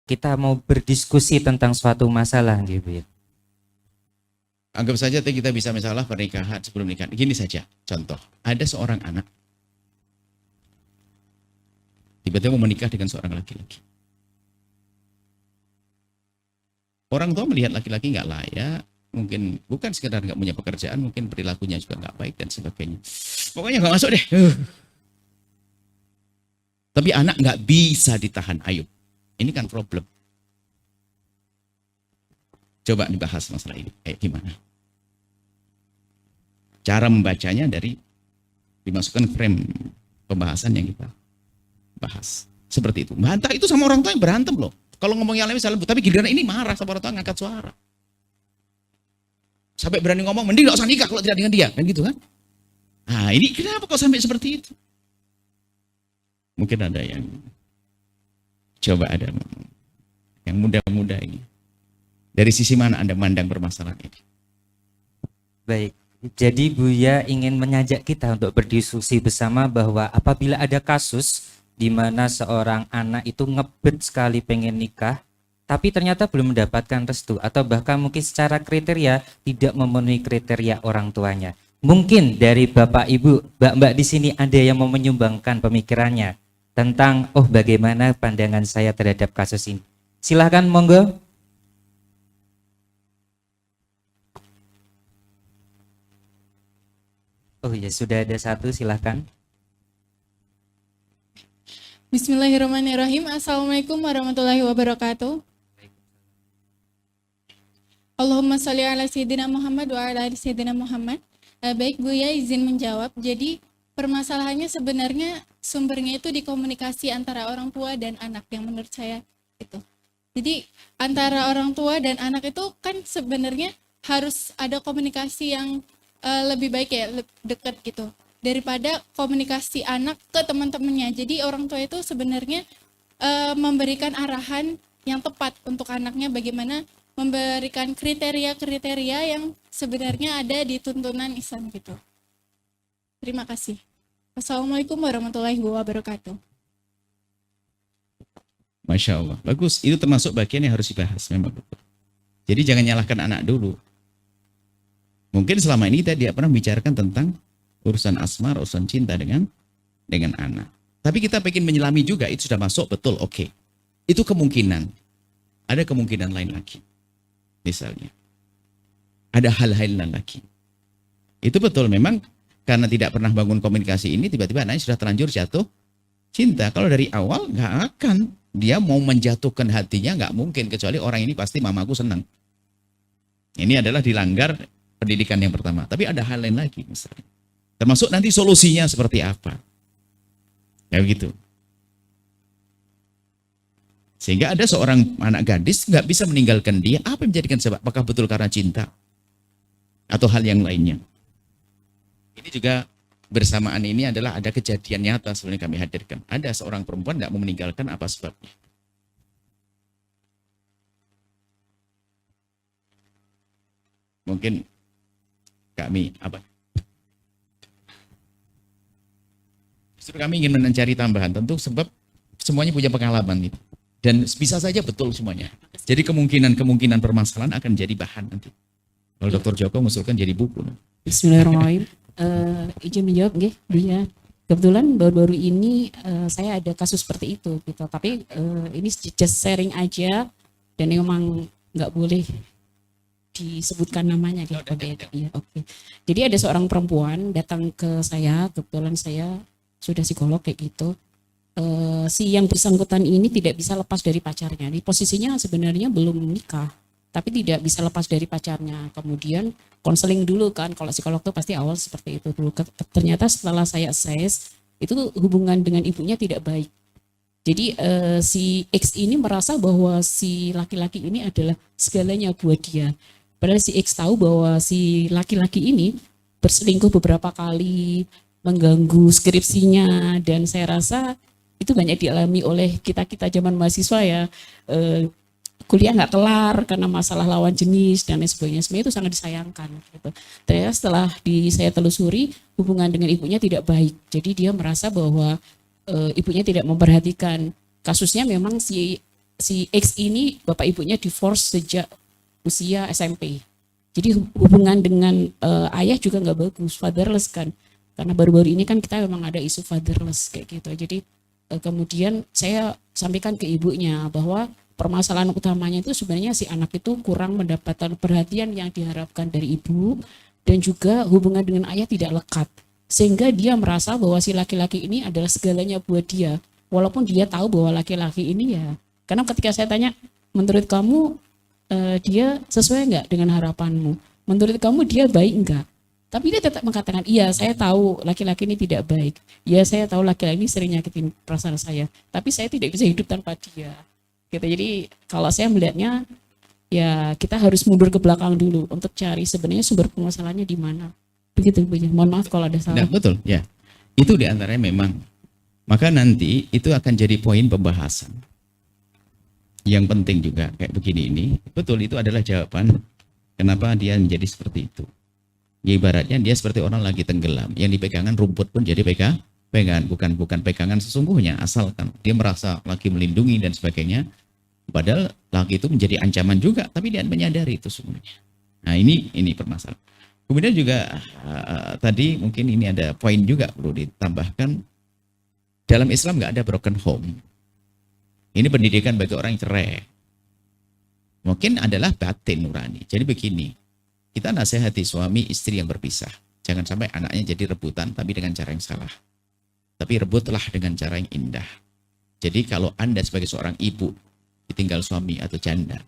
kita mau berdiskusi tentang suatu masalah gitu ya. Anggap saja kita bisa masalah pernikahan sebelum nikah. Gini saja, contoh. Ada seorang anak tiba-tiba mau menikah dengan seorang laki-laki. Orang tua melihat laki-laki nggak layak, mungkin bukan sekedar nggak punya pekerjaan, mungkin perilakunya juga nggak baik dan sebagainya. Pokoknya nggak masuk deh. Tapi anak nggak bisa ditahan. Ayo, ini kan problem. Coba dibahas masalah ini. Kayak gimana? Cara membacanya dari dimasukkan frame pembahasan yang kita bahas. Seperti itu. Bantah itu sama orang tua yang berantem loh. Kalau ngomong yang lain misalnya, tapi giliran ini marah sama orang tua ngangkat suara. Sampai berani ngomong, mending gak usah nikah kalau tidak dengan dia. Kan gitu kan? Nah ini kenapa kok sampai seperti itu? Mungkin ada yang coba ada yang muda-muda ini. Dari sisi mana Anda mandang permasalahan ini? Baik, jadi Buya ingin mengajak kita untuk berdiskusi bersama bahwa apabila ada kasus di mana seorang anak itu ngebet sekali pengen nikah, tapi ternyata belum mendapatkan restu atau bahkan mungkin secara kriteria tidak memenuhi kriteria orang tuanya. Mungkin dari Bapak Ibu, Mbak-mbak di sini ada yang mau menyumbangkan pemikirannya tentang bagaimana pandangan saya terhadap kasus ini. Silahkan monggo. Oh ya, sudah ada satu, silahkan. Bismillahirrahmanirrahim. Assalamualaikum warahmatullahi wabarakatuh. Allahumma sholli ala sayyidina Muhammad wa ala ali sayyidina Muhammad. Baik Buya, izin menjawab. Jadi permasalahannya sebenarnya sumbernya itu di komunikasi antara orang tua dan anak, yang menurut saya itu. Jadi antara orang tua dan anak itu kan sebenarnya harus ada komunikasi yang lebih baik ya, dekat gitu, daripada komunikasi anak ke teman-temannya. Jadi orang tua itu sebenarnya memberikan arahan yang tepat untuk anaknya, bagaimana memberikan kriteria-kriteria yang sebenarnya ada di tuntunan Islam gitu. Terima kasih. Wassalamualaikum warahmatullahi wabarakatuh. Masya Allah, bagus. Itu termasuk bagian yang harus dibahas memang. Jadi jangan nyalahkan anak dulu. Mungkin selama ini kita tidak pernah bicarakan tentang urusan asmar, urusan cinta dengan anak. Tapi kita pengen menyelami juga, itu sudah masuk, betul, oke. Itu kemungkinan. Ada kemungkinan lain lagi. Misalnya, ada hal-hal lain lagi. Itu betul, memang karena tidak pernah bangun komunikasi ini, tiba-tiba anaknya sudah terlanjur jatuh cinta. Kalau dari awal nggak akan. Dia mau menjatuhkan hatinya nggak mungkin, kecuali orang ini pasti mamaku senang. Ini adalah dilanggar pendidikan yang pertama. Tapi ada hal lain lagi misalnya. Termasuk nanti solusinya seperti apa. Ya begitu. Sehingga ada seorang anak gadis nggak bisa meninggalkan dia. Apa yang menjadikan sebab? Apakah betul karena cinta? Atau hal yang lainnya? Ini juga bersamaan ini adalah ada kejadian nyata sebenarnya kami hadirkan. Ada seorang perempuan nggak mau meninggalkan, apa sebabnya? Mungkin kami apa? Justru kami ingin mencari tambahan, tentu sebab semuanya punya pengalaman itu. Dan bisa saja betul semuanya. Jadi kemungkinan permasalahan akan jadi bahan nanti. Kalau Dr. Joko mengusulkan jadi buku. Bismillahirrahmanirrahim. Izin menjawab nggih, Buya. Kebetulan baru-baru ini saya ada kasus seperti itu gitu. Tapi ini just sharing aja dan memang nggak boleh disebutkan namanya gitu. Iya, oke. Jadi ada seorang perempuan datang ke saya, kebetulan saya sudah psikolog kayak gitu. Si yang bersangkutan ini tidak bisa lepas dari pacarnya. Di posisinya sebenarnya belum menikah, tapi tidak bisa lepas dari pacarnya. Kemudian konseling dulu kan, kalau psikolog tuh pasti awal seperti itu dulu. Ternyata setelah saya assess, itu hubungan dengan ibunya tidak baik. Jadi si X ini merasa bahwa si laki-laki ini adalah segalanya buat dia. Padahal si X tahu bahwa si laki-laki ini berselingkuh beberapa kali, mengganggu skripsinya, dan saya rasa itu banyak dialami oleh kita-kita zaman mahasiswa ya. Kuliah nggak kelar karena masalah lawan jenis dan lain sebagainya. Sebenarnya itu sangat disayangkan gitu. Ternyata setelah saya telusuri, hubungan dengan ibunya tidak baik. Jadi dia merasa bahwa ibunya tidak memperhatikan. Kasusnya memang si si X ini bapak ibunya divorce sejak usia SMP. Jadi hubungan dengan ayah juga nggak bagus, fatherless kan. Karena baru-baru ini kan kita memang ada isu fatherless kayak gitu. Jadi kemudian saya sampaikan ke ibunya bahwa permasalahan utamanya itu sebenarnya si anak itu kurang mendapatkan perhatian yang diharapkan dari ibu, dan juga hubungan dengan ayah tidak lekat. Sehingga dia merasa bahwa si laki-laki ini adalah segalanya buat dia. Walaupun dia tahu bahwa laki-laki ini ya, karena ketika saya tanya, menurut kamu dia sesuai nggak dengan harapanmu? Menurut kamu dia baik enggak? Tapi dia tetap mengatakan, iya saya tahu laki-laki ini tidak baik. Iya saya tahu laki-laki ini sering nyakitin perasaan saya. Tapi saya tidak bisa hidup tanpa dia. Gitu. Jadi kalau saya melihatnya, ya kita harus mundur ke belakang dulu untuk cari sebenarnya sumber permasalahannya di mana. Begitu Bu. Mohon maaf kalau ada salah. Nah, betul, ya. Itu diantaranya memang. Maka nanti itu akan jadi poin pembahasan. Yang penting juga kayak begini ini, betul itu adalah jawaban kenapa dia menjadi seperti itu. Ya ibaratnya dia seperti orang lagi tenggelam, yang dipegangan rumput pun jadi pegangan, bukan pegangan sesungguhnya, asalkan dia merasa lagi melindungi dan sebagainya. Padahal lagi itu menjadi ancaman juga, tapi dia menyadari itu sebenarnya. Nah ini permasalahan. Kemudian juga tadi mungkin ini ada poin juga perlu ditambahkan. Dalam Islam nggak ada broken home. Ini pendidikan bagi orang yang cerai. Mungkin adalah batin nurani. Jadi begini, kita nasihati suami istri yang berpisah. Jangan sampai anaknya jadi rebutan tapi dengan cara yang salah. Tapi rebutlah dengan cara yang indah. Jadi kalau Anda sebagai seorang ibu ditinggal suami atau janda,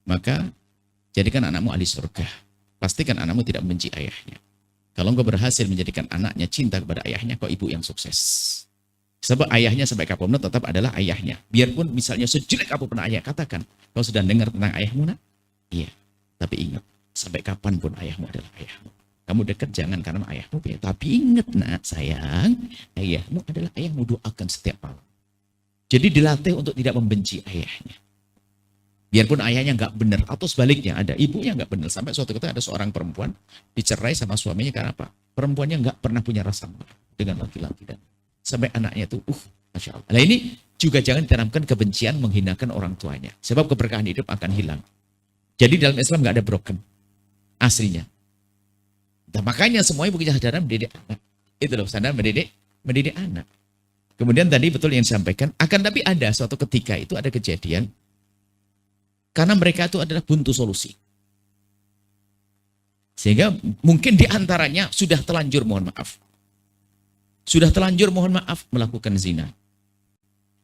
maka jadikan anakmu ahli surga. Pastikan anakmu tidak membenci ayahnya. Kalau engkau berhasil menjadikan anaknya cinta kepada ayahnya, kau ibu yang sukses. Sebab ayahnya sampai kapanpun tetap adalah ayahnya. Biarpun misalnya sejelek apapun ayah, katakan, kau sudah dengar tentang ayahmu nak? Iya. Tapi ingat, sampai kapanpun ayahmu adalah ayahmu. Kamu dekat jangan karena ayahmu. Tapi ingat nak sayang, ayahmu adalah ayahmu, doakan setiap malam. Jadi dilatih untuk tidak membenci ayahnya. Biarpun ayahnya nggak benar, atau sebaliknya ada ibunya nggak benar. Sampai suatu ketika ada seorang perempuan dicerai sama suaminya karena apa? Perempuannya nggak pernah punya rasa malu dengan laki-laki, dan sampai anaknya tuh, masya Allah. Nah ini juga jangan ditanamkan kebencian menghinakan orang tuanya, sebab keberkahan hidup akan hilang. Jadi dalam Islam nggak ada broken aslinya. Nah, makanya semuanya punya kesadaran mendidik anak. Itu loh, sadar mendidik anak. Kemudian tadi betul yang disampaikan, akan tapi ada suatu ketika itu ada kejadian. Karena mereka itu adalah buntu solusi. Sehingga mungkin diantaranya sudah terlanjur mohon maaf. Sudah terlanjur mohon maaf melakukan zina.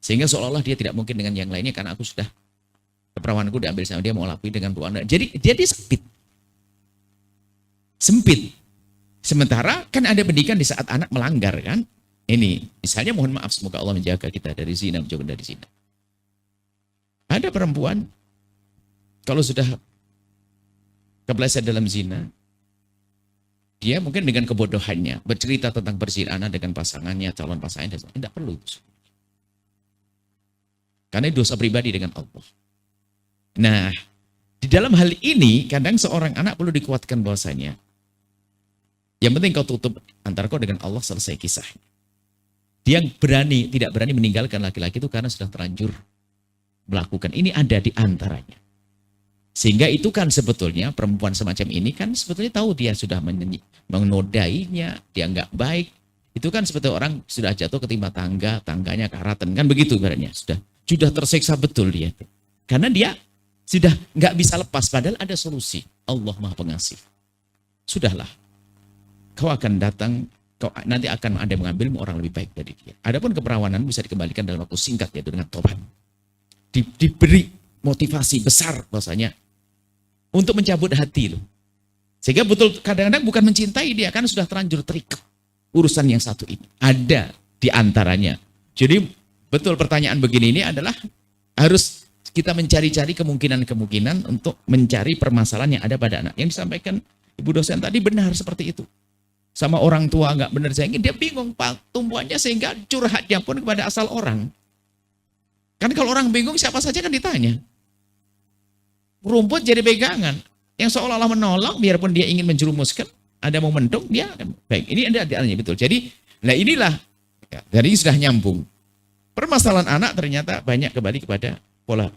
Sehingga seolah-olah dia tidak mungkin dengan yang lainnya karena aku sudah, keperawananku diambil sama dia, mau lakuin dengan perempuan. Jadi dia sempit. Sempit. Sementara kan ada pendidikan di saat anak melanggar kan. Ini misalnya mohon maaf, semoga Allah menjaga kita dari zina, menjauhkan dari zina. Ada perempuan kalau sudah kepleset dalam zina, dia mungkin dengan kebodohannya bercerita tentang perzinahan dengan pasangannya, calon pasangannya, tidak perlu itu. Karena dosa pribadi dengan Allah. Nah, di dalam hal ini kadang seorang anak perlu dikuatkan bahwasanya yang penting kau tutup antara kau dengan Allah, selesai kisahnya. Dia tidak berani meninggalkan laki-laki itu karena sudah terlanjur melakukan. Ini ada di antaranya. Sehingga itu kan sebetulnya perempuan semacam ini kan sebetulnya tahu dia sudah menodainya, dia nggak baik. Itu kan seperti orang sudah jatuh ketimpa tangga, tangganya karatan, kan begitu ibaratnya. Sudah tersiksa betul dia. Karena dia sudah nggak bisa lepas, padahal ada solusi. Allah Maha Pengasih. Sudahlah, kau akan datang, kau nanti akan ada mengambilmu orang lebih baik dari dia. Adapun keperawanan bisa dikembalikan dalam waktu singkat, yaitu dengan tobat. Diberi motivasi besar bahwasanya untuk mencabut hati loh. Sehingga betul kadang-kadang bukan mencintai dia, karena sudah terlanjur terikat urusan yang satu ini. Ada di antaranya. Jadi betul pertanyaan begini ini adalah harus kita mencari-cari kemungkinan-kemungkinan untuk mencari permasalahan yang ada pada anak. Yang disampaikan Ibu dosen tadi benar seperti itu. Sama orang tua nggak benar, sehingga dia bingung tumbuhannya, sehingga curhatnya pun kepada asal orang. Kan kalau orang bingung siapa saja kan ditanya. Rumput jadi pegangan. Yang seolah-olah menolak, biarpun dia ingin menjerumuskan, ada momentum, dia baik. Ini ada betul. Jadi, nah inilah, ya, dari sudah nyambung. Permasalahan anak ternyata banyak kembali kepada pola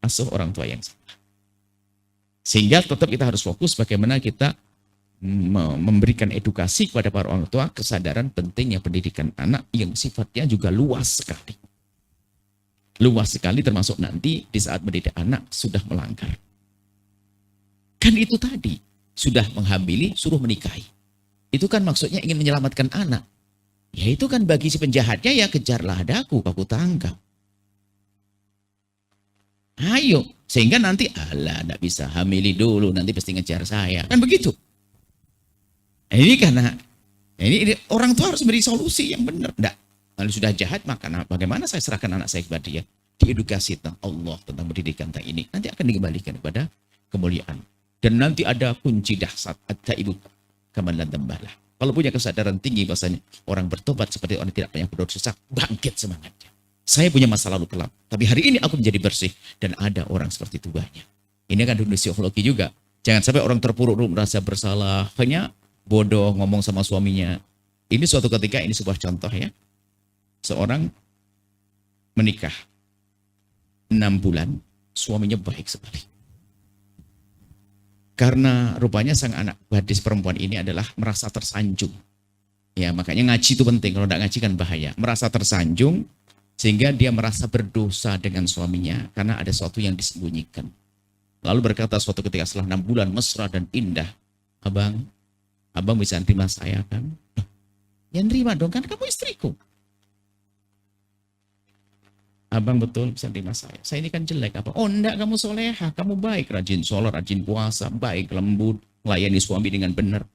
asuh orang tua yang salah. Sehingga tetap kita harus fokus bagaimana kita memberikan edukasi kepada para orang tua, kesadaran pentingnya pendidikan anak yang sifatnya juga luas sekali. Luas sekali termasuk nanti di saat mendidik anak sudah melanggar. Kan itu tadi, sudah menghamili, suruh menikahi. Itu kan maksudnya ingin menyelamatkan anak. Ya itu kan bagi si penjahatnya, ya kejarlah adaku, aku tangkap. Ayo, sehingga nanti, alah enggak bisa, hamili dulu, nanti pasti ngejar saya. Kan begitu. Ini karena, ini orang tua harus beri solusi yang benar. Enggak, kalau sudah jahat, maka bagaimana saya serahkan anak saya kepada dia? Diedukasi tentang Allah, tentang pendidikan tentang ini. Nanti akan dikembalikan kepada kemuliaan. Dan nanti ada kunci dahsyat, ada ibu kamalan tembalah. Kalau punya kesadaran tinggi, bahasanya orang bertobat seperti orang tidak punya berdosa, bangkit semangatnya. Saya punya masa lalu kelam, tapi hari ini aku menjadi bersih. Dan ada orang seperti itu banyak. Ini kan dunia psikologi juga. Jangan sampai orang terpuruk merasa bersalah, hanya bodoh ngomong sama suaminya. Ini suatu ketika, ini sebuah contoh ya. Seorang menikah 6 bulan, suaminya baik sekali. Karena rupanya sang anak gadis perempuan ini adalah merasa tersanjung. Ya makanya ngaji itu penting, kalau tidak ngaji kan bahaya. Merasa tersanjung, sehingga dia merasa berdosa dengan suaminya karena ada sesuatu yang disembunyikan. Lalu berkata suatu ketika setelah 6 bulan mesra dan indah, abang bisa terima saya kan? Ya nerima dong, kan kamu istriku. Abang betul bisa terima saya. Saya ini kan jelek apa? Oh enggak, kamu soleha, kamu baik, rajin sholat, rajin puasa, baik, lembut, melayani suami dengan benar.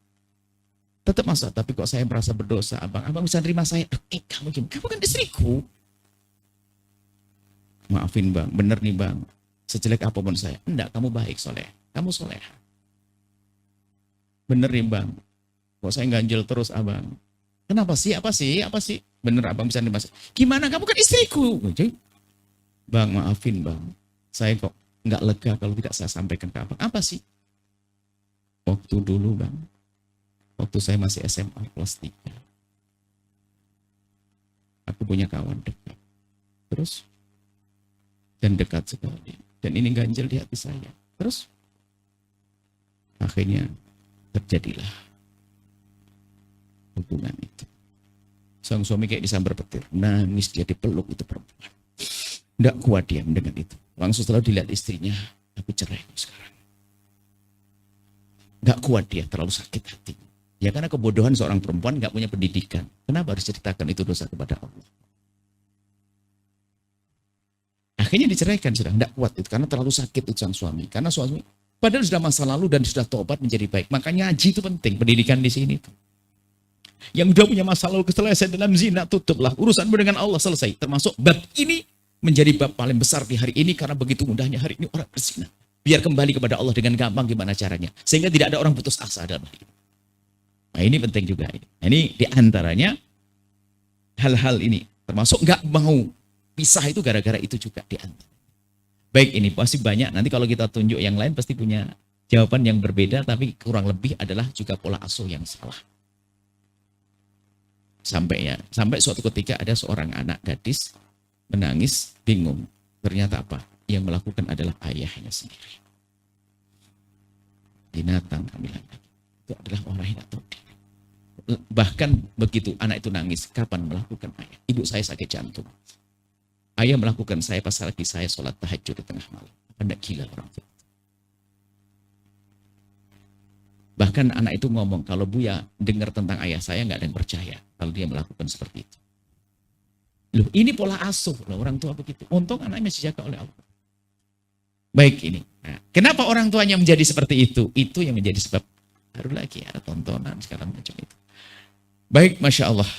Tetap masa, tapi kok saya merasa berdosa, abang bisa terima saya. Kamu kan istriku. Maafin bang, bener nih bang. Sejelek apapun saya. Enggak, kamu baik soleh. Kamu soleha. Bener nih bang. Kok saya ganjel terus abang. Kenapa sih? Apa sih? Bener abang bisa nerima saya. Gimana? Kamu kan istriku. Bang, maafin bang. Saya kok nggak lega kalau tidak saya sampaikan ke abang. Apa sih? Waktu dulu bang. Waktu saya masih SMA kelas 3. Aku punya kawan dekat. Terus? Dan dekat sekali. Dan ini ganjel di hati saya. Terus akhirnya terjadilah hubungan itu. Sang suami kayak disambar petir. Nangis dia dipeluk itu perempuan. Tidak kuat dia mendengar itu. Langsung setelah dilihat istrinya, aku cerai sekarang. Tidak kuat dia, terlalu sakit hati. Ya karena kebodohan seorang perempuan gak punya pendidikan. Kenapa harus ceritakan itu dosa kepada Allah? Akhirnya diceraikan sudah, tidak kuat itu karena terlalu sakit itu sang suami. Karena suami padahal sudah masa lalu dan sudah tobat menjadi baik. Makanya ngaji itu penting, pendidikan di sini itu. Yang sudah punya masa lalu keselesaian dalam zina, tutuplah urusanmu dengan Allah, selesai. Termasuk bab ini menjadi bab paling besar di hari ini karena begitu mudahnya hari ini orang berzina. Biar kembali kepada Allah dengan gampang gimana caranya. Sehingga tidak ada orang putus asa dalam hal ini. Nah ini penting juga ini. Nah, ini diantaranya hal-hal ini termasuk nggak mau pisah itu gara-gara itu juga diantara. Baik, ini pasti banyak. Nanti kalau kita tunjuk yang lain pasti punya jawaban yang berbeda, tapi kurang lebih adalah juga pola asuh yang salah. Sampai suatu ketika ada seorang anak gadis menangis, bingung. Ternyata apa? Yang melakukan adalah ayahnya sendiri. Binatang kami lagi. Itu adalah orang yang tahu diri. Bahkan begitu anak itu nangis, kapan melakukan ayah? Ibu saya sakit jantung. Ayah melakukan saya pas lagi saya sholat tahajud di tengah malam. Anda gila orang tua. Bahkan anak itu ngomong, kalau Buya dengar tentang ayah saya nggak ada yang percaya kalau dia melakukan seperti itu. Loh, ini pola asuh loh, orang tua begitu. Untung anaknya masih dijaga oleh Allah. Baik ini. Nah, kenapa orang tuanya menjadi seperti itu? Itu yang menjadi sebab. Baru lagi ada tontonan segala macam itu. Baik, Masya Allah.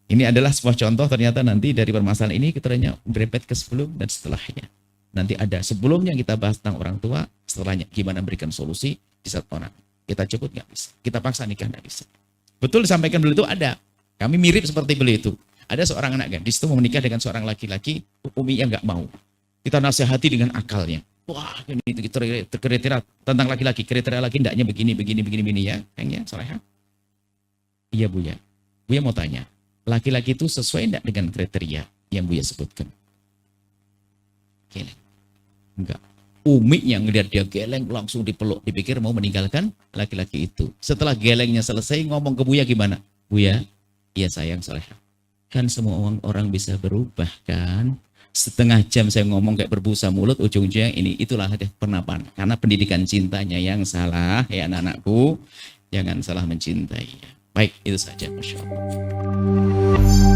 Ini adalah sebuah contoh ternyata nanti dari permasalahan ini kita hanya berepet ke sebelum dan setelahnya. Nanti ada sebelumnya kita bahas tentang orang tua, setelahnya gimana berikan solusi di saat orang. Kita cepet nggak bisa, kita paksa nikah nggak bisa. Betul disampaikan beliau itu ada. Kami mirip seperti beliau itu. Ada seorang anak gadis itu mau menikah dengan seorang laki-laki, uminya nggak mau. Kita nasihati dengan akalnya. Wah, ini kriteria tentang laki-laki, kriteria laki hendaknya begini ya, kayaknya soleha. Iya Buya. Buya mau tanya. Laki-laki itu sesuai enggak dengan kriteria? yang Buya sebutkan. Geleng. Enggak. Umi yang ngeliat dia geleng langsung dipeluk, dipikir mau meninggalkan laki-laki itu. Setelah gelengnya selesai ngomong ke Buya gimana? Buya, iya sayang Soleha. Kan semua orang bisa berubah kan? Setengah jam saya ngomong kayak berbusa mulut, ujung-ujungnya ini. Itulah penapan. Karena pendidikan cintanya yang salah, ya anak-anakku. Jangan salah mencintai. Baik, itu saja. Masya Allah.